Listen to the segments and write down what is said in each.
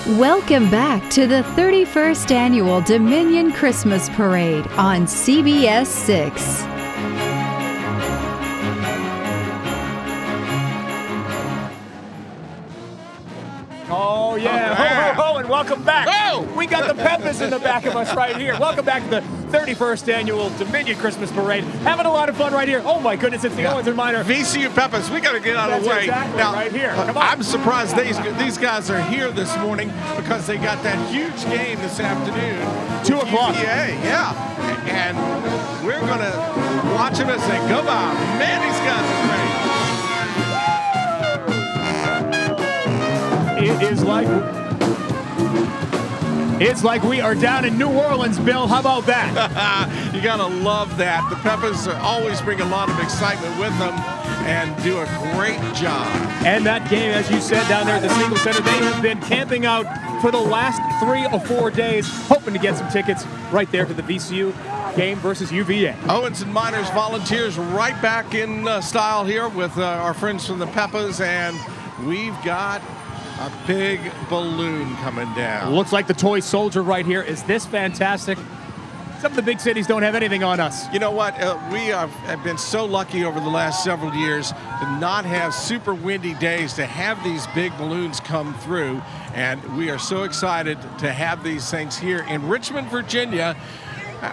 Welcome back to the 31st Annual Dominion Christmas Parade on CBS 6. Oh, yeah. Ho, ho, ho, and welcome back. Whoa! We got the Peppers in the back of us right here. Welcome back to the 31st Annual Dominion Christmas Parade. Having a lot of fun right here. Oh, my goodness, it's the Owens and Minor. VCU Peppers, we got to get out of the way. Exactly Now, right here. Come on. I'm surprised these guys are here this morning because they got that huge game this afternoon. 2 o'clock. Yeah. And we're going to watch them and say, go on. Man, these guys are great. It's like we are down in New Orleans, Bill. How about that? You got to love that. The Peppers always bring a lot of excitement with them and do a great job. And that game, as you said, down there at the Siegel Center, they have been camping out for the last 3 or 4 days, hoping to get some tickets right there to the VCU game versus UVA. Owens and Miners Volunteers right back in style here with our friends from the Peppers, and we've got a big balloon coming down. Looks like the toy soldier right here. Is this fantastic? Some of the big cities don't have anything on us. You know what? We have been so lucky over the last several years to not have super windy days, to have these big balloons come through. And we are so excited to have these things here in Richmond, Virginia.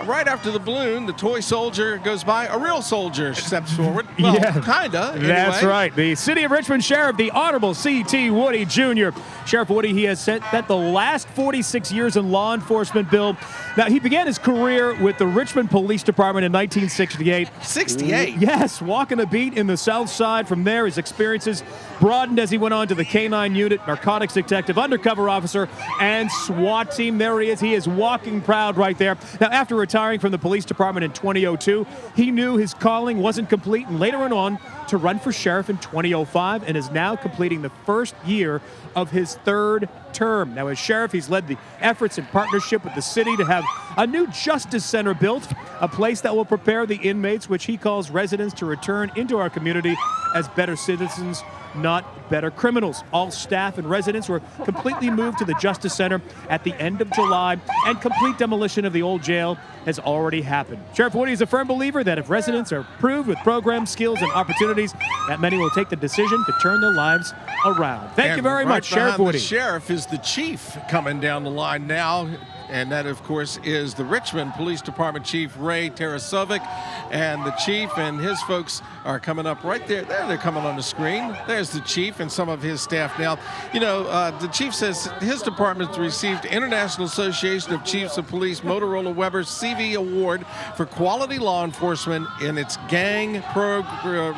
Right after the balloon, the toy soldier goes by. A real soldier steps forward. Well, kinda. Anyway. That's right. The City of Richmond Sheriff, the Honorable C.T. Woody Jr. Sheriff Woody, he has spent the last 46 years in law enforcement, Bill. Now, he began his career with the Richmond Police Department in 1968. 68? Yes, walking the beat in the South Side. From there, his experiences broadened as he went on to the K-9 unit, narcotics detective, undercover officer, and SWAT team. There he is. He is walking proud right there. Now, after retiring from the police department in 2002, he knew his calling wasn't complete, and later went on to run for sheriff in 2005 and is now completing the first year of his 3rd term. Now, as sheriff, he's led the efforts in partnership with the city to have a new justice center built, a place that will prepare the inmates, which he calls residents, to return into our community as better citizens, not better criminals. All staff and residents were completely moved to the Justice Center at the end of July, and complete demolition of the old jail has already happened. Sheriff Woody is a firm believer that if residents are approved with programs, skills, and opportunities, that many will take the decision to turn their lives around. Thank you very much, Sheriff Woody. The sheriff is the chief coming down the line now. And that, of course, is the Richmond Police Department Chief, Ray Tarasovic. And the chief and his folks are coming up right there. There they're coming on the screen. There's the chief and some of his staff now. You know, the chief says his department received International Association of Chiefs of Police Motorola Weber CV Award for quality law enforcement in its gang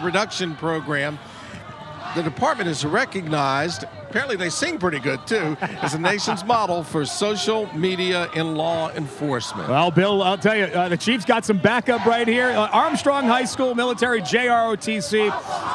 reduction program. The department is recognized, apparently they sing pretty good too, as the nation's model for social media in law enforcement. Well, Bill, I'll tell you, the Chiefs got some backup right here. Armstrong High School Military, JROTC.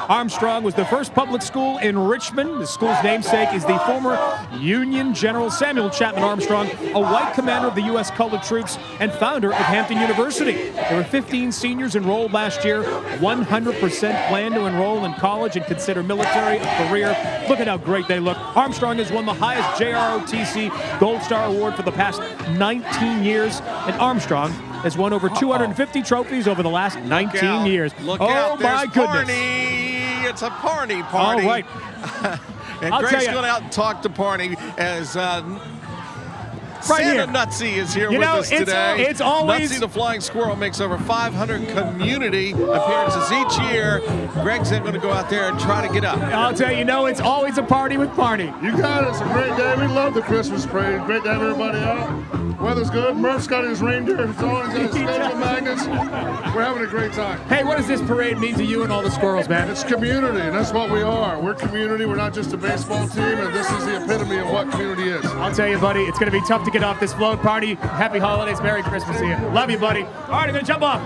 Armstrong was the first public school in Richmond. The school's namesake is the former Union General Samuel Chapman Armstrong, a white commander of the U.S. Colored Troops and founder of Hampton University. There were 15 seniors enrolled last year. 100% plan to enroll in college and consider military a career. Look at how great they look. Armstrong has won the highest JROTC Gold Star Award for the past 19 years, and Armstrong has won over 250 trophies over the last 19 years. Look oh, out. my goodness. Parney. It's a Parney. All right. And I'll Greg's tell going out and talk to Parney as right Santa here. Nutsy is here with us today. It's always Nutsy the Flying Squirrel makes over 500 community appearances each year. Greg's going to go out there and try to get up. I'll tell you, it's always a party with Parney. You got it. It's a great day. We love the Christmas parade. Great to have everybody out. Weather's good. Murph's got his reindeer. He's always got his stable magnets. We're having a great time. Hey, what does this parade mean to you and all the squirrels, man? It's community, and that's what we are. We're community. We're not just a baseball team, and this is the epitome of what community is. I'll tell you, buddy, it's going to be tough to get off this float. Party, happy holidays, Merry Christmas to you. Love you, buddy. All right, I'm going to jump off.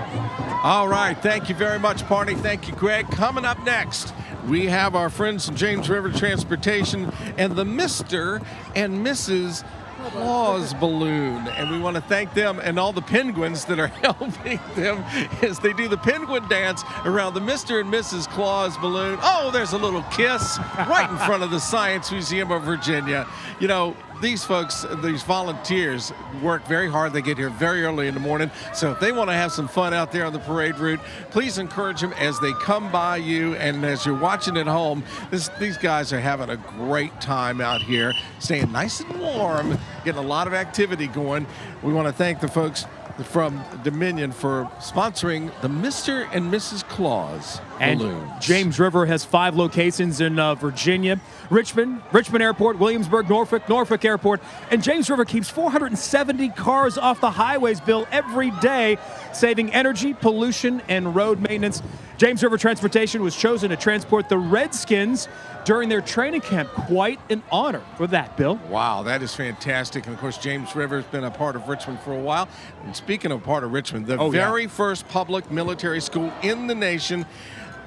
All right, thank you very much, Parney. Thank you, Greg. Coming up next, we have our friends from James River Transportation and the Mr. and Mrs. Claus balloon, and we want to thank them and all the penguins that are helping them as they do the penguin dance around the Mr. and Mrs. Claus balloon. Oh, there's a little kiss right in front of the Science Museum of Virginia. You know, these folks, these volunteers, work very hard. They get here very early in the morning. So if they want to have some fun out there on the parade route, please encourage them as they come by you. And as you're watching at home, these guys are having a great time out here, staying nice and warm, getting a lot of activity going. We want to thank the folks from Dominion for sponsoring the Mr. and Mrs. Claus balloons. And James River has 5 locations in Virginia: Richmond Airport, Williamsburg, Norfolk Airport. And James River keeps 470 cars off the highways, Bill, every day, saving energy, pollution, and road maintenance. James River Transportation was chosen to transport the Redskins during their training camp. Quite an honor for that, Bill. Wow, that is fantastic. And of course, James River has been a part of Richmond for a while. And speaking of part of Richmond, the very first public military school in the nation.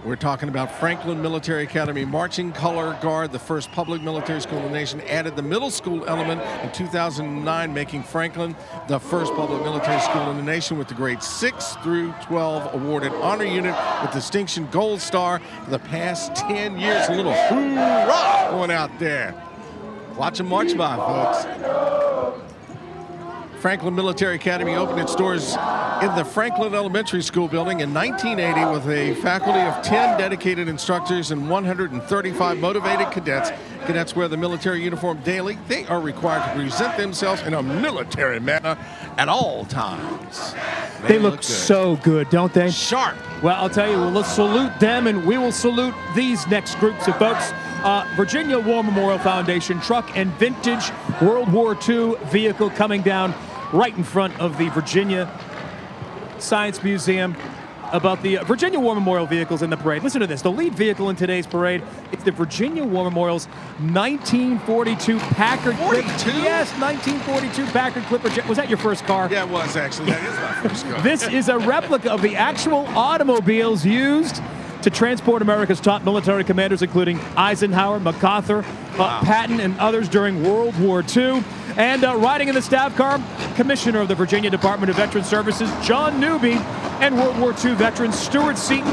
We're talking about Franklin Military Academy Marching Color Guard, the first public military school in the nation, added the middle school element in 2009, making Franklin the first public military school in the nation with the grades 6 through 12 awarded honor unit with distinction gold star for the past 10 years. A little hoorah going out there. Watch them march by, folks. Franklin Military Academy opened its doors in the Franklin Elementary School building in 1980 with a faculty of 10 dedicated instructors and 135 motivated cadets. Cadets wear the military uniform daily. They are required to present themselves in a military manner at all times. They look so good, don't they? Sharp. Well, I'll tell you, let's salute them, and we will salute these next groups of folks. Virginia War Memorial Foundation truck and vintage World War II vehicle coming down right in front of the Virginia Science Museum. About the Virginia War Memorial vehicles in the parade. Listen to this. The lead vehicle in today's parade is the Virginia War Memorial's 1942 Packard Clipper. Yes, 1942 Packard Clipper jet. Was that your first car? Yeah, it was actually. That is my first car. This is a replica of the actual automobiles used to transport America's top military commanders, including Eisenhower, MacArthur, Patton, and others during World War II. And riding in the staff car, Commissioner of the Virginia Department of Veteran Services, John Newby, and World War II veterans Stuart Seaton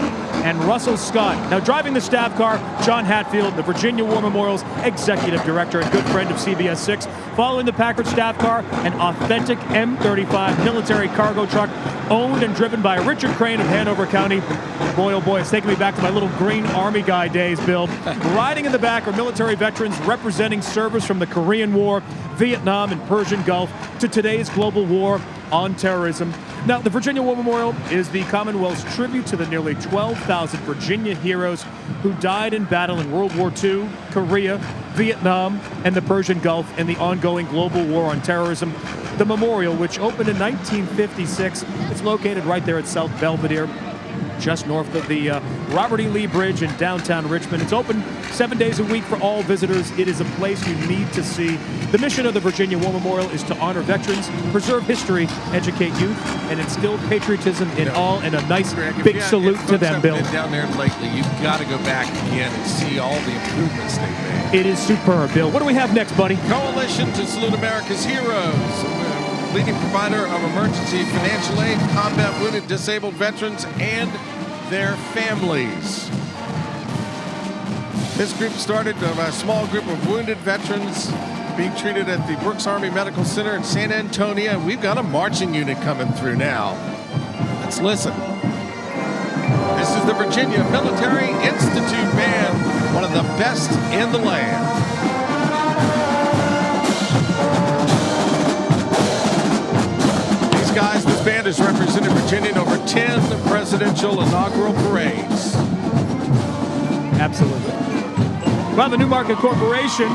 and Russell Scott. Now, driving the staff car, John Hatfield, the Virginia War Memorial's executive director and good friend of CBS 6. Following the Packard staff car, an authentic M35 military cargo truck owned and driven by Richard Crane of Hanover County. Boy, oh boy, it's taking me back to my little Green Army guy days, Bill. Riding in the back are military veterans representing service from the Korean War, Vietnam, and Persian Gulf to today's global war on terrorism. Now, the Virginia War Memorial is the Commonwealth's tribute to the nearly 12,000 Virginia heroes who died in battle in World War II, Korea, Vietnam, and the Persian Gulf in the ongoing global war on terrorism. The memorial, which opened in 1956, is located right there at South Belvedere, just north of the Robert E. Lee Bridge in downtown Richmond. It's open 7 days a week for all visitors. It is a place you need to see. The mission of the Virginia War Memorial is to honor veterans, preserve history, educate youth, and instill patriotism in all. And a nice big salute to them, Bill. Been down there lately, you've got to go back again and see all the improvements they've made. It is superb, Bill. What do we have next, buddy? Coalition to Salute America's Heroes, leading provider of emergency financial aid, combat wounded, disabled veterans, and their families. This group started by a small group of wounded veterans being treated at the Brooks Army Medical Center in San Antonio. We've got a marching unit coming through now. Let's listen. This is the Virginia Military Institute Band, one of the best in the land. Guys, this band has represented Virginia in over 10 presidential inaugural parades. Absolutely. Well, the Newmarket Corporation,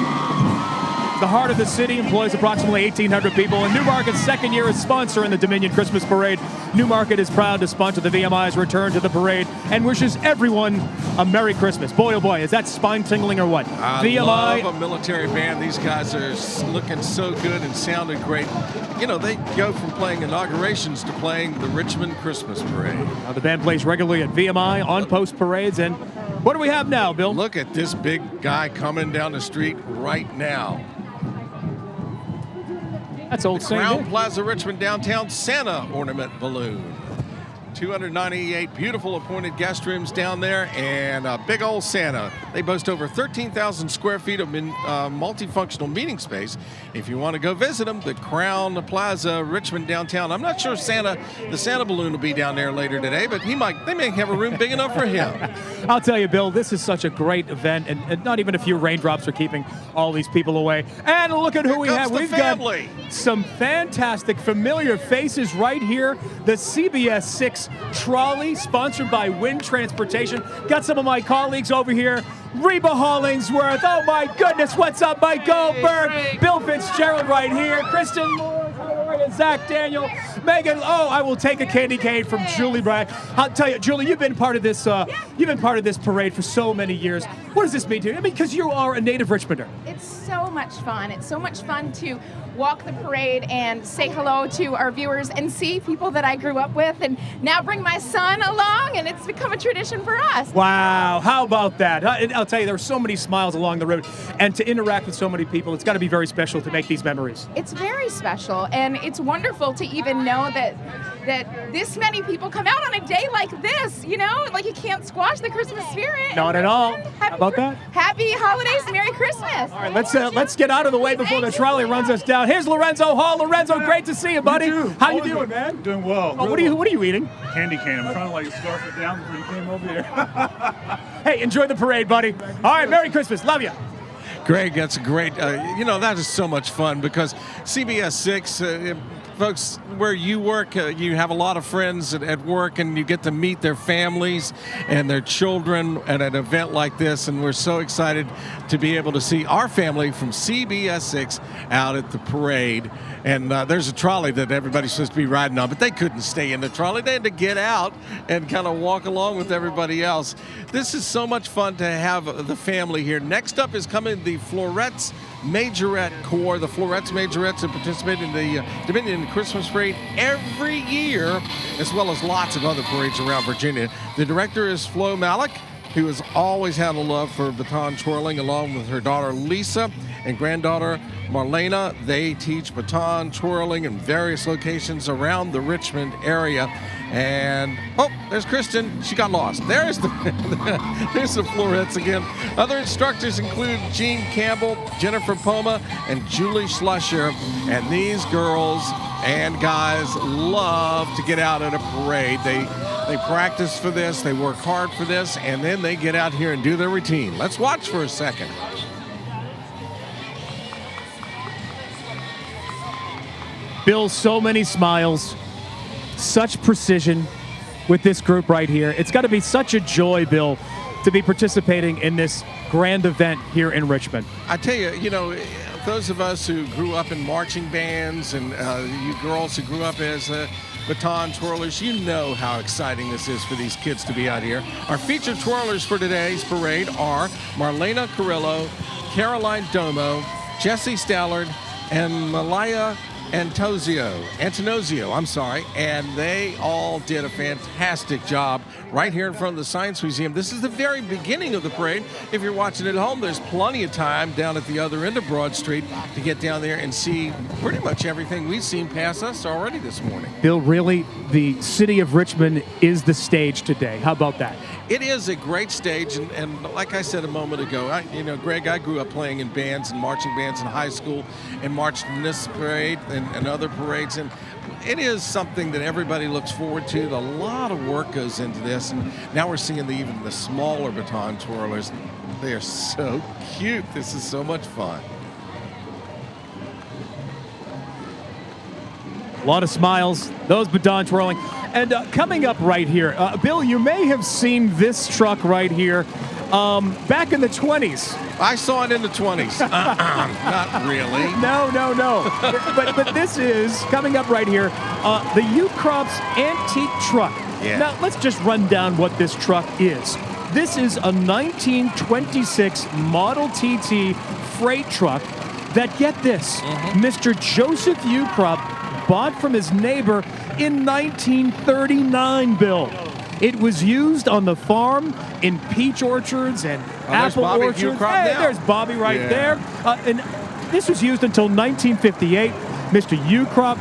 the heart of the city, employs approximately 1,800 people. And Newmarket's second year as sponsor in the Dominion Christmas Parade. Newmarket is proud to sponsor the VMI's return to the parade and wishes everyone a Merry Christmas. Boy, oh boy, is that spine-tingling or what? I VMI. love a military band. These guys are looking so good and sounding great. You know, they go from playing inaugurations to playing the Richmond Christmas Parade. Now, the band plays regularly at VMI, on-post parades, and what do we have now, Bill? Look at this big guy coming down the street right now. That's old St. Crown Nick. Plaza Richmond downtown Santa ornament balloon. 298 beautiful appointed guest rooms down there, and a big old Santa. They boast over 13,000 square feet of multifunctional meeting space. If you want to go visit them, the Crown Plaza Richmond downtown. I'm not sure the Santa balloon will be down there later today, but they may have a room big enough for him. I'll tell you, Bill, this is such a great event, and not even a few raindrops are keeping all these people away. And look at who we have. We've got some fantastic familiar faces right here. The CBS 6 trolley, sponsored by Wind Transportation. Got some of my colleagues over here. Reba Hollingsworth. Oh my goodness, what's up, Mike Goldberg? Bill Fitzgerald right here. Kristen Moore, how are you? Zach Daniel, Megan. Oh, I will take a candy cane from Julie Bragg. I'll tell you, Julie, you've been part of this. You've been part of this parade for so many years. What does this mean to you? I mean, because you are a native Richmonder. It's so much fun. It's so much fun to walk the parade and say hello to our viewers and see people that I grew up with, and now bring my son along, and it's become a tradition for us. Wow, how about that? And I'll tell you, there are so many smiles along the road, and to interact with so many people, it's got to be very special to make these memories. It's very special, and it's wonderful to even know that this many people come out on a day like this, you know? Like, you can't squash the Christmas spirit. Not at all. How about that? Happy holidays, Merry Christmas. All right, let's get out of the way before the trolley runs us down. Here's Lorenzo Hall. Lorenzo, great to see you, buddy. How you doing, man? Doing well. Oh, what are you eating? Candy cane. I'm trying to like scarf it down before you came over here. Hey, enjoy the parade, buddy. All right, Merry Christmas. Love you. Greg, that's great. That is so much fun because CBS 6, folks, where you work, you have a lot of friends at work, and you get to meet their families and their children at an event like this, and we're so excited to be able to see our family from CBS 6 out at the parade. And there's a trolley that everybody's supposed to be riding on, but they couldn't stay in the trolley. They had to get out and kind of walk along with everybody else. This is so much fun to have the family here. Next up is coming the Florettes Majorette Corps. The Florettes Majorettes have participated in the Dominion Christmas Parade every year, as well as lots of other parades around Virginia. The director is Flo Malik, who has always had a love for baton twirling, along with her daughter Lisa and granddaughter Marlena. They teach baton twirling in various locations around the Richmond area. And oh, there's Kristen. She got lost. There's the Florettes again. Other instructors include Jean Campbell, Jennifer Poma, and Julie Schlusher. And these girls and guys love to get out at a parade. They practice for this, they work hard for this, and then they get out here and do their routine. Let's watch for a second. Bill, so many smiles, such precision with this group right here. It's got to be such a joy, Bill, to be participating in this grand event here in Richmond. I tell you, those of us who grew up in marching bands, and you girls who grew up as baton twirlers, you know how exciting this is for these kids to be out here. Our featured twirlers for today's parade are Marlena Carrillo, Caroline Domo, Jessie Stallard, and Malaya Antonozio, and they all did a fantastic job right here in front of the Science Museum. This is the very beginning of the parade. If you're watching at home, there's plenty of time down at the other end of Broad Street to get down there and see pretty much everything we've seen pass us already this morning. Bill, really, the city of Richmond is the stage today. How about that? It is a great stage, and like I said a moment ago, Greg, I grew up playing in bands and marching bands in high school and marched in this parade and other parades, and it is something that everybody looks forward to. A lot of work goes into this, and now we're seeing even the smaller baton twirlers. They are so cute. This is so much fun. A lot of smiles, those baton twirling. And coming up right here, Bill, you may have seen this truck right here back in the 20s. I saw it in the 20s. Not really. No. but this is, coming up right here, the U-Crops antique truck. Yeah. Now, let's just run down what this truck is. This is a 1926 Model TT freight truck that, get this, Mr. Joseph U-Crop bought from his neighbor in 1939, Bill. It was used on the farm in peach orchards and apple orchards. Hey, there's Bobby right there. And this was used until 1958. Mr. Ukrop,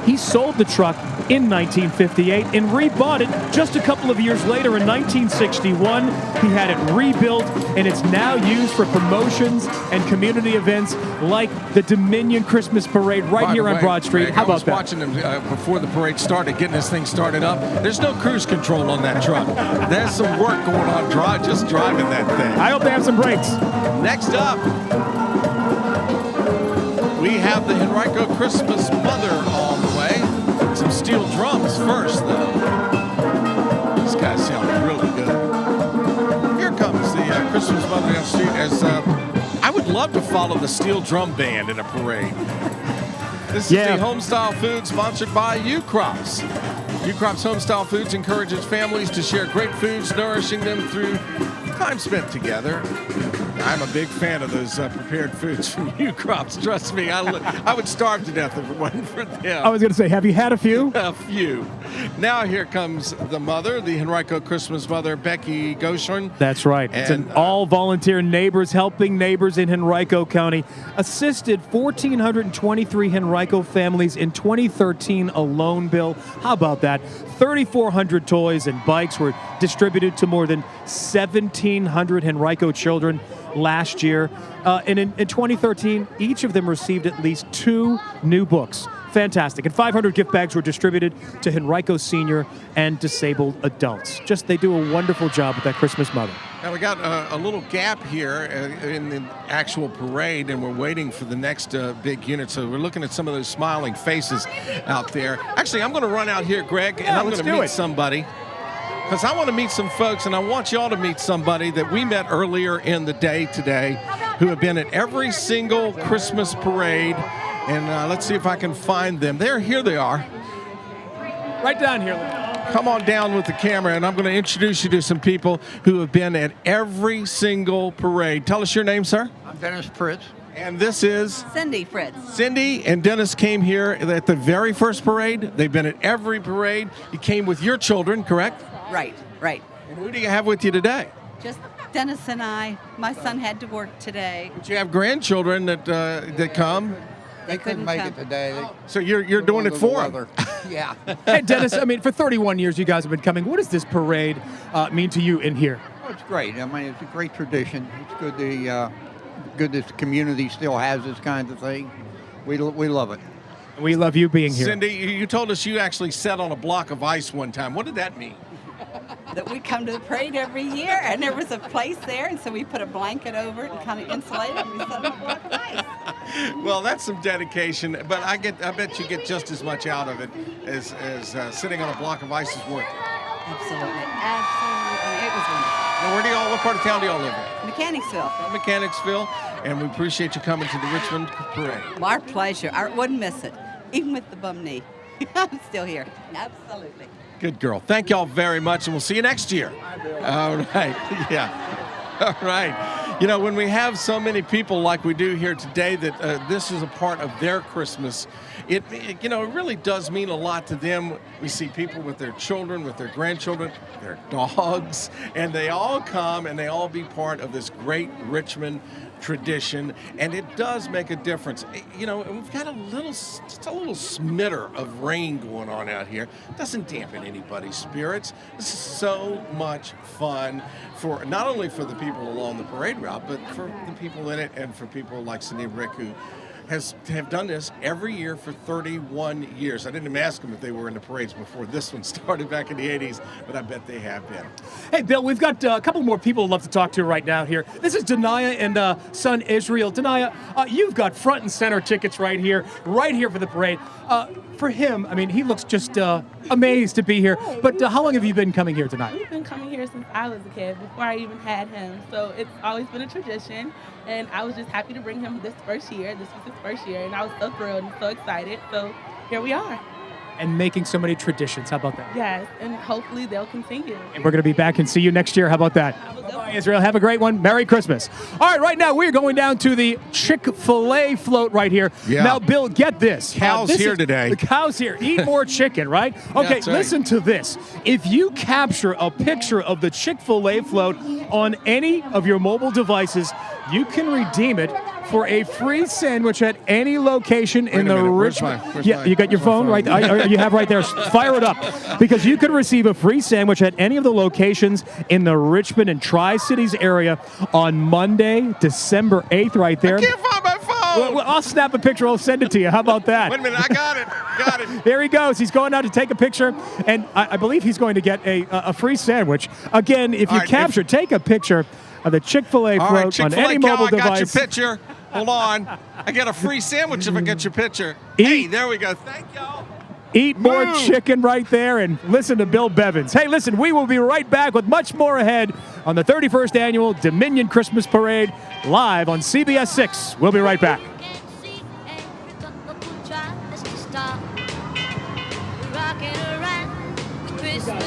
he sold the truck in 1958 and rebought it just a couple of years later in 1961. He had it rebuilt, and it's now used for promotions and community events like the Dominion Christmas Parade right here on Broad Street. Greg, How about that? I was watching him before the parade started, getting this thing started up. There's no cruise control on that truck. There's some work going on just driving that thing. I hope they have some brakes. Next up, we have the Henrico Christmas Mother on the way. Some steel drums first, though. These guys sound really good. Here comes the Christmas Mother down the street. As I would love to follow the steel drum band in a parade. This is the Homestyle Food sponsored by Ukrops. Ukrops Homestyle Foods encourages families to share great foods, nourishing them through time spent together. I'm a big fan of those prepared foods from Ukrops. Trust me, I would starve to death if it wasn't for them. I was going to say, have you had a few? A few. Now here comes the mother, the Henrico Christmas Mother, Becky Goshorn. That's right. It's an all-volunteer neighbors helping neighbors in Henrico County. Assisted 1,423 Henrico families in 2013 alone, Bill. How about that? 3,400 toys and bikes were distributed to more than 1,700 Henrico children last year. And in 2013, each of them received at least 2 new books. Fantastic. And 500 gift bags were distributed to Henrico senior and disabled adults. They do a wonderful job with that Christmas Mother. Now we got a little gap here in the actual parade, and we're waiting for the next big unit. So we're looking at some of those smiling faces out there. Actually, I'm going to run out here, Greg, and I'm going to meet somebody. Because I want to meet some folks, and I want y'all to meet somebody that we met earlier in the day today who have been at every single Christmas parade. And let's see if I can find them. Here they are. Right down here. Come on down with the camera, and I'm going to introduce you to some people who have been at every single parade. Tell us your name, sir. I'm Dennis Fritz. And this is? Cindy Fritz. Cindy and Dennis came here at the very first parade. They've been at every parade. You came with your children, correct? Right. And who do you have with you today? Just Dennis and I. My son had to work today. But you have grandchildren that come. They couldn't make it today. So you're doing it for them. Yeah. Hey, Dennis, for 31 years you guys have been coming. What does this parade mean to you in here? Oh, it's great. It's a great tradition. It's good that the community still has this kind of thing. We love it. We love you being here. Cindy, you told us you actually sat on a block of ice one time. What did that mean? That we come to the parade every year, and there was a place there, and so we put a blanket over it and kind of insulated it, and we sat on a block of ice. Well, that's some dedication, but I bet you get just as much out of it as sitting on a block of ice is worth it. Absolutely. It was wonderful. Now, what part of town do y'all live in? Mechanicsville. From Mechanicsville, and we appreciate you coming to the Richmond Parade. Well, our pleasure. I wouldn't miss it, even with the bum knee. I'm still here. Absolutely. Good girl. Thank y'all very much, and we'll see you next year. All right. Yeah. All right. When we have so many people like we do here today that this is a part of their Christmas, it really does mean a lot to them. We see people with their children, with their grandchildren, their dogs, and they all come and they all be part of this great Richmond tradition, and it does make a difference. We've got just a little smitter of rain going on out here. It doesn't dampen anybody's spirits. This is so much fun for not only for the people along the parade route, but for the people in it and for people like Cindy and Rick who have done this every year for 31 years. I didn't even ask them if they were in the parades before this one started back in the 80s, but I bet they have been. Hey, Bill, we've got a couple more people I'd love to talk to right now here. This is Denia and son Israel. Denia, you've got front and center tickets right here for the parade. For him, he looks just amazed to be here. But how long have you been coming here tonight? We've been coming here since I was a kid, before I even had him. So it's always been a tradition, and I was just happy to bring him this first year. This was his first year, and I was so thrilled and so excited. So here we are. And making so many traditions. How about that? Yes, and hopefully they'll continue. And we're going to be back and see you next year. How about that? Bye, Israel. Have a great one. Merry Christmas. All right now we're going down to the Chick-fil-A float right here. Yeah. Now, Bill, get this. Cow's here today. The cow's here. Eat more chicken, right? Okay, That's right. Listen to this. If you capture a picture of the Chick-fil-A float on any of your mobile devices, you can redeem it for a free sandwich at any location in a the minute, where's Richmond. my- where's yeah, my- you got your where's my phone phone? right. You have right there. Fire it up, because you could receive a free sandwich at any of the locations in the Richmond and Tri-Cities area on Monday, December 8th. Right there. Can't find my phone. Well, I'll snap a picture. I'll send it to you. How about that? Wait a minute, I got it. Got it. There he goes. He's going out to take a picture, and I believe he's going to get a free sandwich. Again, if you All right, take a picture of the Chick-fil-A All right, float on Chick-fil-A any Cal, mobile I got your device. picture. Hold on. I get a free sandwich if I get your picture. Eat. Hey, there we go. Thank y'all. Eat more Move. chicken right there and listen to Bill Bevins. Hey, listen, we will be right back with much more ahead on the 31st Annual Dominion Christmas Parade live on CBS 6. We'll be right back. Rocking around Christmas